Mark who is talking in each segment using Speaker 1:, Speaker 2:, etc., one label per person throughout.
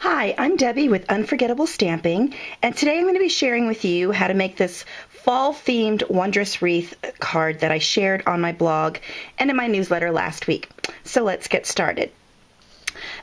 Speaker 1: Hi, I'm Debbie with Unforgettable Stamping, and today I'm going to be sharing with you how to make this fall-themed Wondrous Wreath card that I shared on my blog and in my newsletter last week. So let's get started.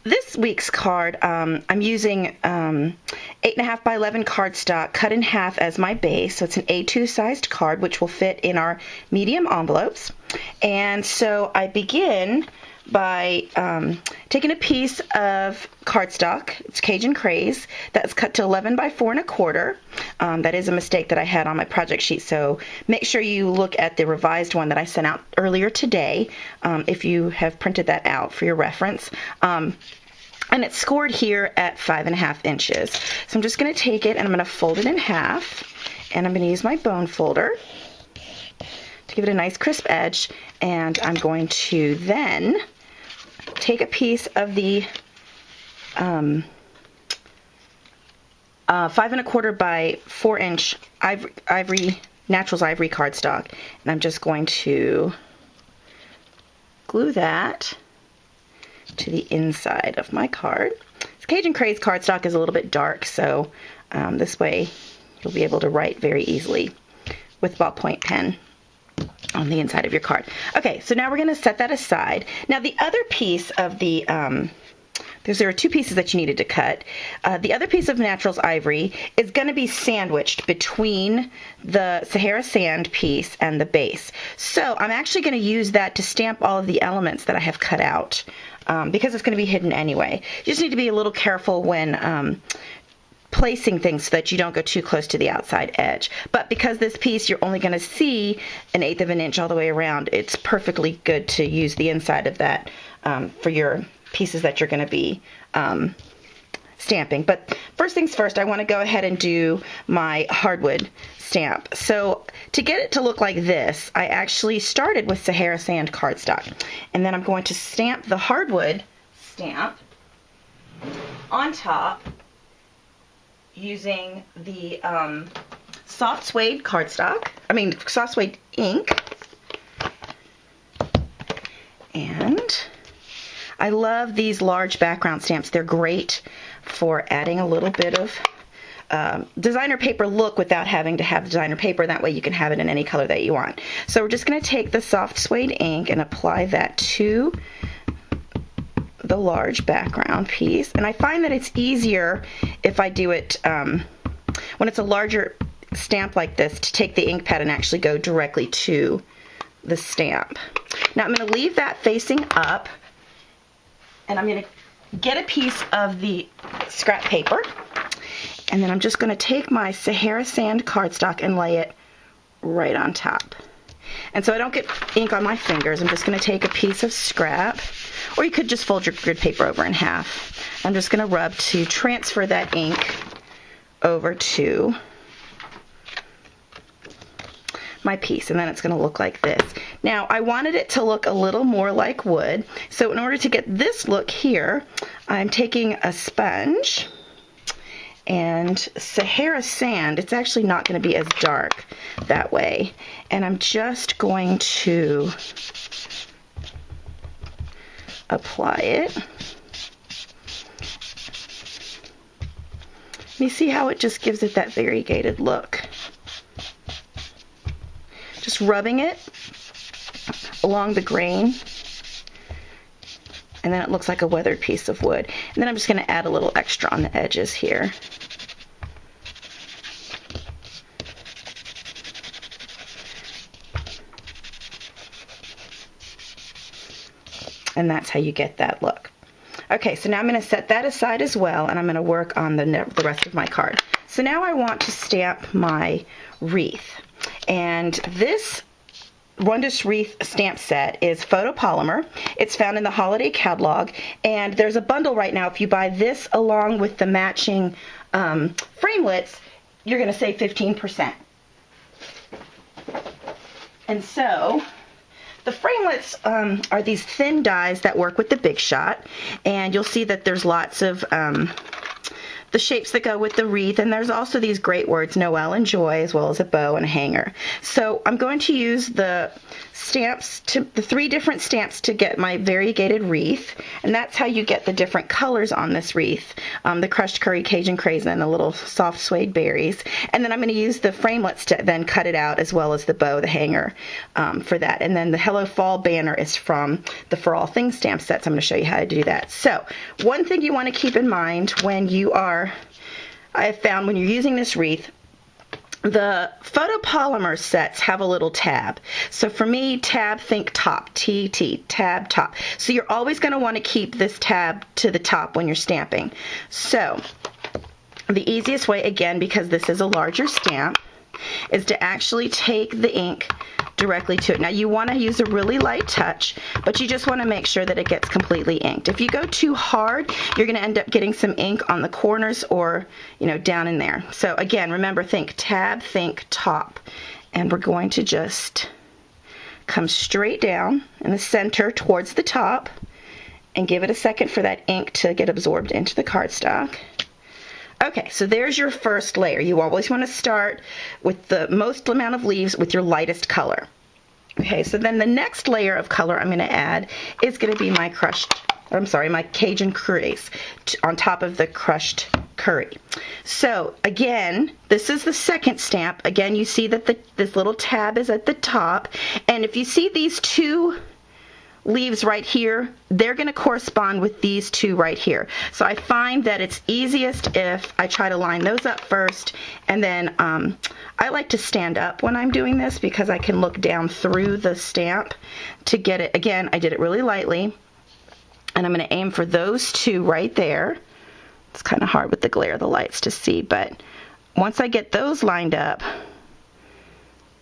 Speaker 1: This week's card, I'm using 8.5 by 11 cardstock cut in half as my base. So it's an A2 sized card, which will fit in our medium envelopes. And so I begin by taking a piece of cardstock. It's Cajun Craze that's cut to 11 by 4 1/4. That is a mistake that I had on my project sheet, so make sure you look at the revised one that I sent out earlier today if you have printed that out for your reference. And it's scored here at 5.5 inches. So I'm just going to take it and I'm going to fold it in half, and I'm going to use my bone folder to give it a nice crisp edge, and I'm going to then take a piece of the 5 1/4 by 4 inch Naturals Ivory cardstock, and I'm just going to glue that to the inside of my card. This Cajun Craze cardstock is a little bit dark, so this way you'll be able to write very easily with ballpoint pen on the inside of your card. Okay, so now we're going to set that aside. Now the other piece of the, there are two pieces that you needed to cut. The other piece of Naturals Ivory is going to be sandwiched between the Sahara Sand piece and the base. So I'm actually going to use that to stamp all of the elements that I have cut out because it's going to be hidden anyway. You just need to be a little careful when placing things so that you don't go too close to the outside edge. But because this piece you're only going to see 1/8 of an inch all the way around, it's perfectly good to use the inside of that for your pieces that you're going to be stamping. But first things first, I want to go ahead and do my hardwood stamp. So to get it to look like this, I actually started with Sahara Sand cardstock, and then I'm going to stamp the hardwood stamp on top using the soft suede soft suede ink. And I love these large background stamps. They're great for adding a little bit of designer paper look without having to have designer paper. That way you can have it in any color that you want. So we're just going to take the soft suede ink and apply that to the large background piece, and I find that it's easier if I do it when it's a larger stamp like this to take the ink pad and actually go directly to the stamp. Now I'm going to leave that facing up, and I'm going to get a piece of the scrap paper, and then I'm just going to take my Sahara Sand cardstock and lay it right on top. And so I don't get ink on my fingers, I'm just going to take a piece of scrap, or you could just fold your grid paper over in half. I'm just going to rub to transfer that ink over to my piece, and then it's going to look like this. Now I wanted it to look a little more like wood, so in order to get this look here, I'm taking a sponge and Sahara Sand. It's actually not going to be as dark that way, and I'm just going to apply it. You see how it just gives it that variegated look. Just rubbing it along the grain, and then it looks like a weathered piece of wood. And then I'm just going to add a little extra on the edges here. And that's how you get that look. Okay, so now I'm going to set that aside as well, and I'm going to work on the rest of my card. So now I want to stamp my wreath. And this Wondrous Wreath stamp set is photopolymer. It's found in the holiday catalog, and there's a bundle right now. If you buy this along with the matching framelits, you're going to save 15%. And so the framelits are these thin dies that work with the Big Shot, and you'll see that there's lots of the shapes that go with the wreath, and there's also these great words, Noel and Joy, as well as a bow and a hanger. So I'm going to use the stamps, the 3 different stamps to get my variegated wreath, and that's how you get the different colors on this wreath. The crushed curry, Cajun craisin, and the little soft suede berries. And then I'm going to use the framelits to then cut it out, as well as the bow, the hanger for that. And then the Hello Fall banner is from the For All Things stamp sets. I'm going to show you how to do that. So one thing you want to keep in mind when you are, I have found when you're using this wreath, the photopolymer sets have a little tab. So for me, tab, think top, T-T, tab, top. So you're always going to want to keep this tab to the top when you're stamping. So the easiest way, again, because this is a larger stamp, is to actually take the ink directly to it. Now you want to use a really light touch, but you just want to make sure that it gets completely inked. If you go too hard, you're going to end up getting some ink on the corners or, you know, down in there. So again, remember, think tab, think top. And we're going to just come straight down in the center towards the top and give it a second for that ink to get absorbed into the cardstock. Okay, so there's your first layer. You always want to start with the most amount of leaves with your lightest color. Okay, so then the next layer of color I'm going to add is going to be my my Cajun curries on top of the crushed curry. So again, this is the second stamp. Again, you see that this little tab is at the top, and if you see these 2 leaves right here, they're going to correspond with these 2 right here. So I find that it's easiest if I try to line those up first, and then I like to stand up when I'm doing this because I can look down through the stamp to get it. Again, I did it really lightly, and I'm going to aim for those 2 right there. It's kind of hard with the glare of the lights to see, but once I get those lined up,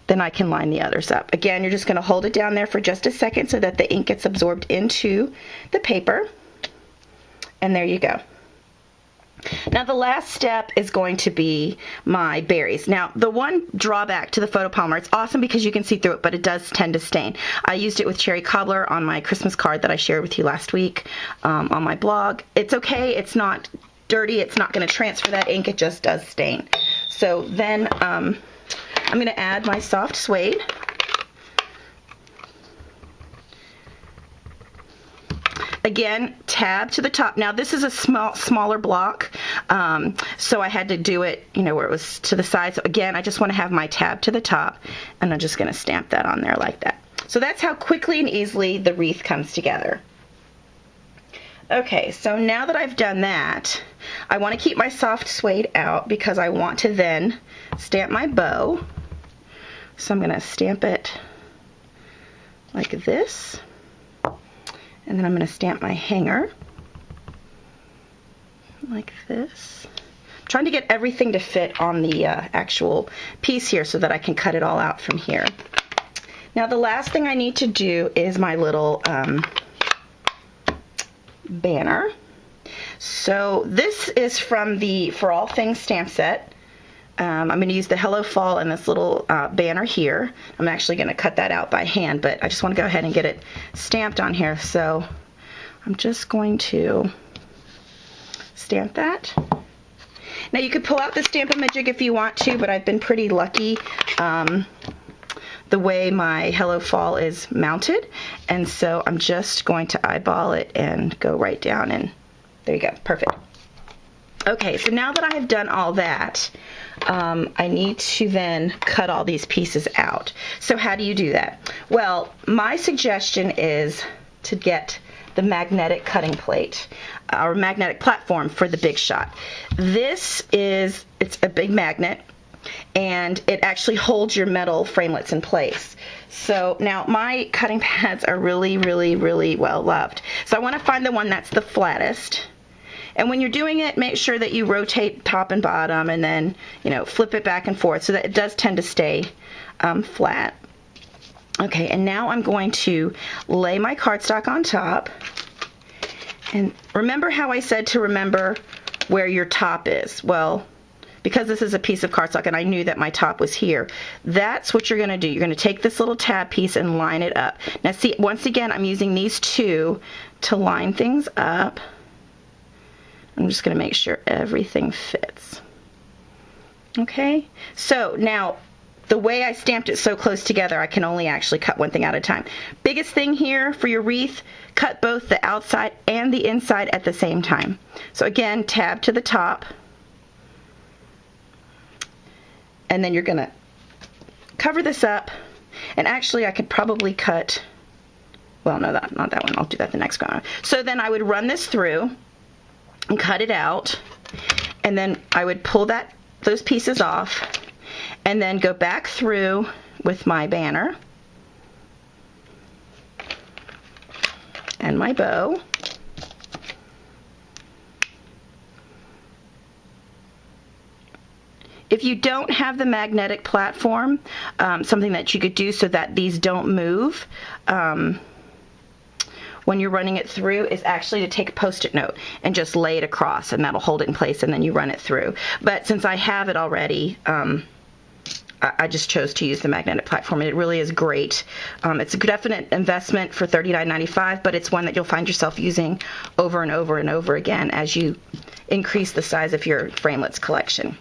Speaker 1: then I can line the others up. Again, you're just going to hold it down there for just a second so that the ink gets absorbed into the paper. And there you go. Now the last step is going to be my berries. Now the one drawback to the photopolymer, it's awesome because you can see through it, but it does tend to stain. I used it with cherry cobbler on my Christmas card that I shared with you last week on my blog. It's okay, it's not dirty, it's not going to transfer that ink, it just does stain. So then I'm going to add my soft suede. Again, tab to the top. Now this is a smaller block, so I had to do it, you know, where it was to the side. So again, I just want to have my tab to the top, and I'm just going to stamp that on there like that. So that's how quickly and easily the wreath comes together. Okay, so now that I've done that, I want to keep my soft suede out because I want to then stamp my bow. So I'm going to stamp it like this, and then I'm going to stamp my hanger like this. I'm trying to get everything to fit on the actual piece here so that I can cut it all out from here. Now the last thing I need to do is my little banner. So this is from the For All Things stamp set. I'm going to use the Hello Fall and this little banner here. I'm actually going to cut that out by hand, but I just want to go ahead and get it stamped on here. So I'm just going to stamp that. Now you could pull out the Stamp-A-Majig if you want to, but I've been pretty lucky the way my Hello Fall is mounted, and so I'm just going to eyeball it and go right down, and there you go, perfect. Okay, so now that I have done all that, I need to then cut all these pieces out. So how do you do that? Well, my suggestion is to get the magnetic cutting plate or magnetic platform for the Big Shot. It's a big magnet, and it actually holds your metal framelits in place. So now my cutting pads are really, really, really well loved. So I want to find the one that's the flattest. And when you're doing it, make sure that you rotate top and bottom and then, you know, flip it back and forth so that it does tend to stay flat. Okay, and now I'm going to lay my cardstock on top. And remember how I said to remember where your top is? Well, because this is a piece of cardstock and I knew that my top was here, that's what you're going to do. You're going to take this little tab piece and line it up. Now see, once again, I'm using these two to line things up. I'm just going to make sure everything fits. Okay, so now the way I stamped it so close together, I can only actually cut one thing at a time. Biggest thing here for your wreath, cut both the outside and the inside at the same time. So again, tab to the top, and then you're going to cover this up. And actually I could probably cut, well, no, not that one. I'll do that the next one. So then I would run this through and cut it out, and then I would pull those pieces off, and then go back through with my banner and my bow. If you don't have the magnetic platform, something that you could do so that these don't move when you're running it through is actually to take a Post-it note and just lay it across, and that'll hold it in place, and then you run it through. But since I have it already, I just chose to use the magnetic platform, and it really is great. It's a definite investment for $39.95, but it's one that you'll find yourself using over and over and over again as you increase the size of your framelits collection.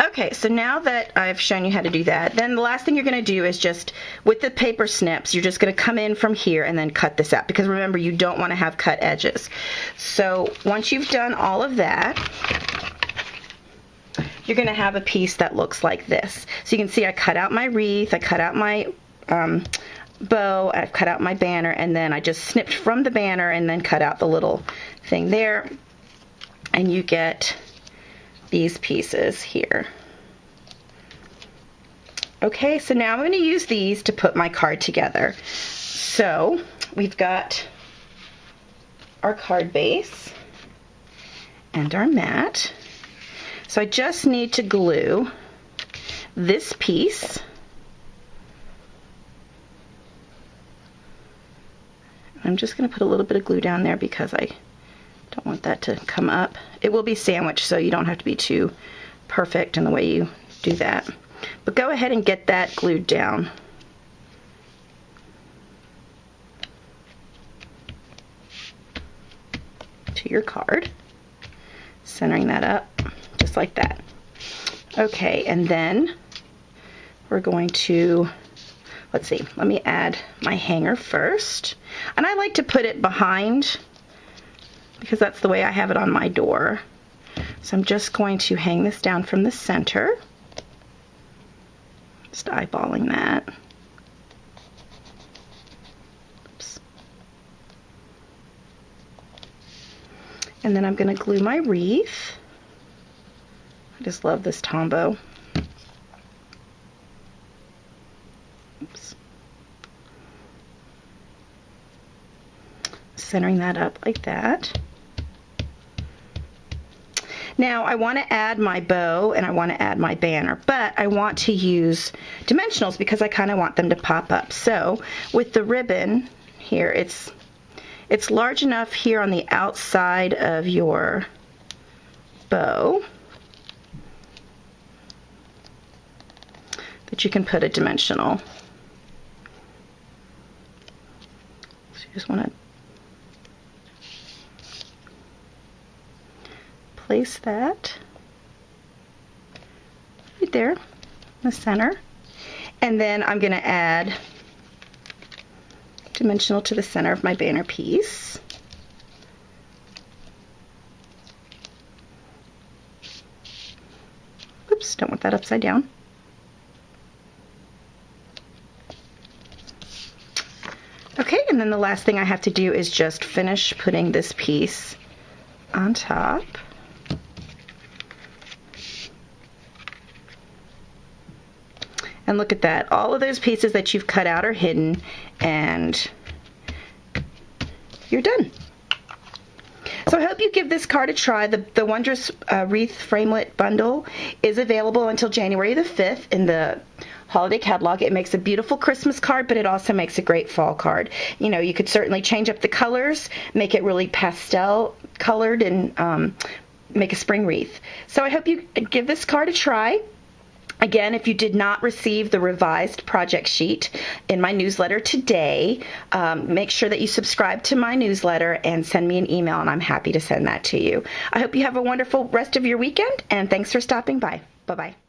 Speaker 1: Okay, so now that I've shown you how to do that, then the last thing you're going to do is just, with the paper snips, you're just going to come in from here and then cut this out, because remember, you don't want to have cut edges. So once you've done all of that, you're going to have a piece that looks like this. So you can see I cut out my wreath, I cut out my bow, I've cut out my banner, and then I just snipped from the banner and then cut out the little thing there, and you get these pieces here. Okay, so now I'm going to use these to put my card together. So we've got our card base and our mat. So I just need to glue this piece. I'm just going to put a little bit of glue down there because I don't want that to come up. It will be sandwiched, so you don't have to be too perfect in the way you do that. But go ahead and get that glued down. To your card. Centering that up just like that. Okay, and then we're going to, let's see, let me add my hanger first. And I like to put it behind, because that's the way I have it on my door. So I'm just going to hang this down from the center. Just eyeballing that. Oops. And then I'm going to glue my wreath. I just love this tombow. Oops. Centering that up like that. Now I want to add my bow and I want to add my banner, but I want to use dimensionals because I kind of want them to pop up. So with the ribbon here, it's large enough here on the outside of your bow that you can put a dimensional. So you just want to place that right there in the center, and then I'm going to add dimensional to the center of my banner piece. Oops, don't want that upside down. Okay, and then the last thing I have to do is just finish putting this piece on top. And look at that, all of those pieces that you've cut out are hidden, and you're done. So I hope you give this card a try. The Wondrous Wreath Framelit Bundle is available until January the 5th in the holiday catalog. It makes a beautiful Christmas card, but it also makes a great fall card. You know, you could certainly change up the colors, make it really pastel colored, and make a spring wreath. So I hope you give this card a try. Again, if you did not receive the revised project sheet in my newsletter today, make sure that you subscribe to my newsletter and send me an email, and I'm happy to send that to you. I hope you have a wonderful rest of your weekend, and thanks for stopping by. Bye-bye.